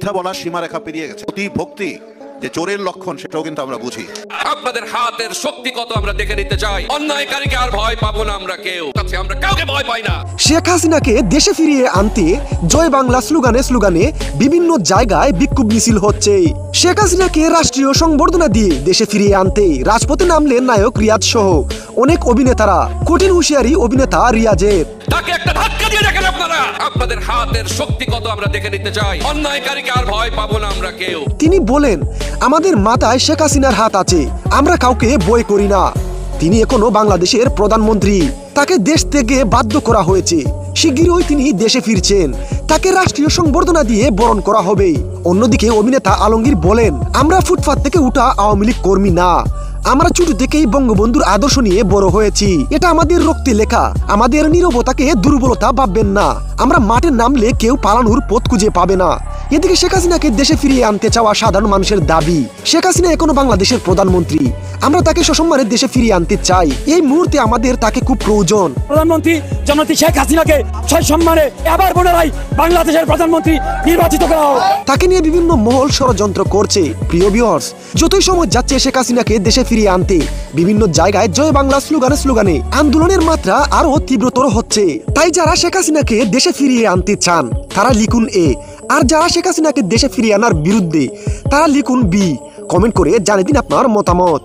মিথ্যা বলার সীমারেখা পেরিয়ে গেছে। অতি ভক্তি যে চোরের লক্ষণ সেটাও কিন্তু আমরা বুঝি। আপনাদের হাতের শক্তি কত আমরা দেখে নিতে চাই। অন্যায়কারীকে আর ভয় পাবো না আমরা কেউ, আমরা কাউকে ভয় পাই না। শেখ হাসিনাকে দেশে ফিরিয়ে আনতে জয় বাংলা স্লোগানে স্লোগানে বিভিন্ন জায়গায় বিক্ষোভ মিছিল হচ্ছে। শেখ হাসিনাকে রাষ্ট্রীয় সংবর্ধনা দিয়ে দেশে ফিরিয়ে আনতে রাজপথে নামলেন নায়ক রিয়াজ সহ অনেক অভিনেতারা। কঠিন হুঁশিয়ারি অভিনেতা রিয়াজের। তাকে একটা ধাক্কা দিয়ে দেখেন আপনারা, আপনাদের হাতের শক্তি কত আমরা দেখে নিতে চাই। অন্যায়কারীকে আর ভয় পাবো না আমরা কেউ। তিনি বলেন, আমাদের মাথায় শেখ হাসিনার হাত আছে, আমরা কাউকে ভয় করি না। তিনি এখনো বাংলাদেশের প্রধানমন্ত্রী, তাকে দেশ থেকে বাধ্য করা হয়েছে। শিগগিরই তিনি দেশে ফিরছেন, তাকে রাষ্ট্রীয় সংবর্ধনা দিয়ে বরণ করা হবে। অন্যদিকে অভিনেতা আলমগীর বলেন, আমরা ফুটপাত থেকে উঠা আওয়ামী লীগ কর্মী না, আমরা ছোট থেকেই বঙ্গবন্ধুর আদর্শ নিয়ে বড় হয়েছি। এটা আমাদের রক্তে লেখা, আমাদের নীরবতাকে দুর্বলতা ভাববেন না। আমরা মাঠে নামলে কেউ পালানোর পথ খুঁজে পাবে না। এদিকে শেখ হাসিনাকে দেশে ফিরিয়ে আনতে চাওয়া সাধারণ মানুষের দাবি। শেখ হাসিনা এখনো বাংলাদেশের প্রধানমন্ত্রী, আমরা তাকে সসম্মানে দেশে ফিরিয়ে আনতে চাই। এই মুহূর্তে আমাদের তাকে খুব প্রয়োজন। প্রধানমন্ত্রী জননেত্রী শেখ হাসিনাকে সসম্মানে আবার পুনরায় বাংলাদেশের প্রধানমন্ত্রী নির্বাচিত করা হোক। তাকে নিয়ে বিভিন্ন মহল ষড়যন্ত্র করছে। প্রিয় ভিউয়ার্স, যতই সময় যাচ্ছে শেখ হাসিনাকে দেশে ফিরিয়ে আনতে বিভিন্ন জায়গায় জয় বাংলা স্লোগানে স্লোগানে আন্দোলনের মাত্রা আরো তীব্রতর হচ্ছে। তাই যারা শেখ হাসিনাকে দেশে ফিরিয়ে আনতে চান তারা লিখুন এ, আর যারা শেখ হাসিনাকে দেশে ফিরিয়ে আনার বিরুদ্ধে তারা লিখুন বি। কমেন্ট করে জানিয়ে দিন আপনার মতামত।